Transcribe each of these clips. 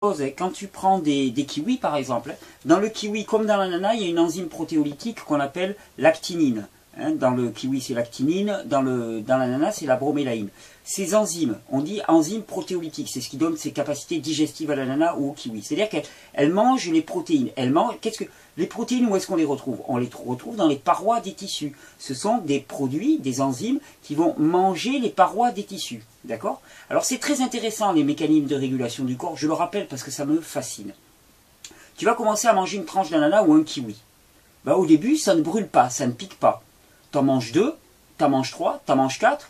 Quand tu prends des kiwis par exemple, dans le kiwi comme dans l'ananas, il y a une enzyme protéolytique qu'on appelle l'actinine. Dans le kiwi c'est l'actinine, dans l'ananas c'est la bromélaïne. Ces enzymes, on dit enzymes protéolytiques, c'est ce qui donne ses capacités digestives à l'ananas ou au kiwi. C'est-à-dire qu'elles mangent les protéines. Les protéines, où est-ce qu'on les retrouve? On les retrouve dans les parois des tissus. Ce sont des produits, des enzymes qui vont manger les parois des tissus. D'accord? Alors c'est très intéressant les mécanismes de régulation du corps, je le rappelle parce que ça me fascine. Tu vas commencer à manger une tranche d'ananas ou un kiwi. Au début, ça ne brûle pas, ça ne pique pas. T'en manges 2, t'en manges 3, t'en manges 4,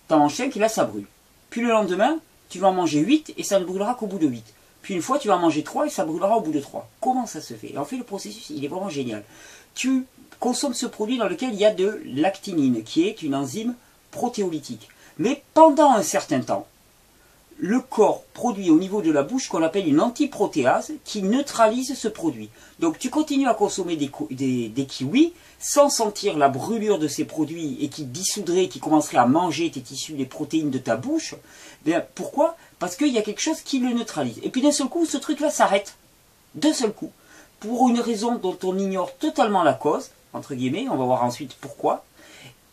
t'en manges 5 et là ça brûle. Puis le lendemain, tu vas en manger 8 et ça ne brûlera qu'au bout de 8. Puis une fois, tu vas en manger 3 et ça brûlera au bout de 3. Comment ça se fait? Et en fait, le processus, il est vraiment génial. Tu consommes ce produit dans lequel il y a de l'actinine, qui est une enzyme protéolytique. Mais pendant un certain temps, le corps produit au niveau de la bouche qu'on appelle une antiprotéase qui neutralise ce produit. Donc tu continues à consommer des kiwis sans sentir la brûlure de ces produits et qui dissoudraient, qui commenceraient à manger tes tissus, les protéines de ta bouche. Bien, pourquoi? Parce qu'il y a quelque chose qui le neutralise. Et puis d'un seul coup, ce truc-là s'arrête. D'un seul coup. Pour une raison dont on ignore totalement la cause, entre guillemets, on va voir ensuite pourquoi.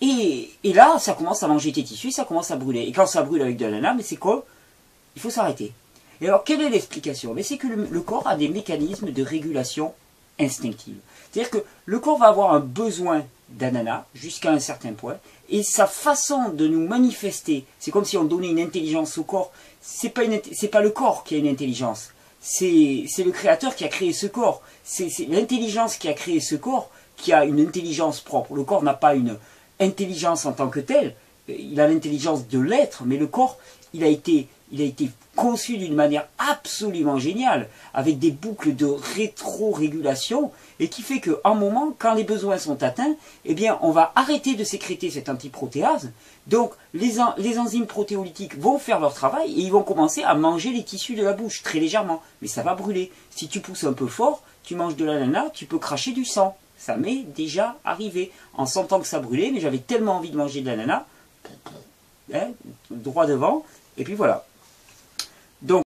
Et là, ça commence à manger tes tissus, ça commence à brûler. Et quand ça brûle avec de l'ananas, mais c'est quoi? Il faut s'arrêter. Et alors, quelle est l'explication? C'est que le corps a des mécanismes de régulation instinctive. C'est-à-dire que le corps va avoir un besoin d'ananas jusqu'à un certain point, et sa façon de nous manifester, c'est comme si on donnait une intelligence au corps. C'est pas le corps qui a une intelligence, c'est le créateur qui a créé ce corps. C'est l'intelligence qui a créé ce corps qui a une intelligence propre. Le corps n'a pas une intelligence en tant que telle, il a l'intelligence de l'être, mais le corps, il a été conçu d'une manière absolument géniale, avec des boucles de rétro-régulation, et qui fait qu'à un moment, quand les besoins sont atteints, eh bien, on va arrêter de sécréter cette antiprotéase. Donc, les enzymes protéolytiques vont faire leur travail, et ils vont commencer à manger les tissus de la bouche, très légèrement. Mais ça va brûler. Si tu pousses un peu fort, tu manges de l'ananas, tu peux cracher du sang. Ça m'est déjà arrivé, en sentant que ça brûlait, mais j'avais tellement envie de manger de l'ananas, droit devant, et puis voilà. Donc,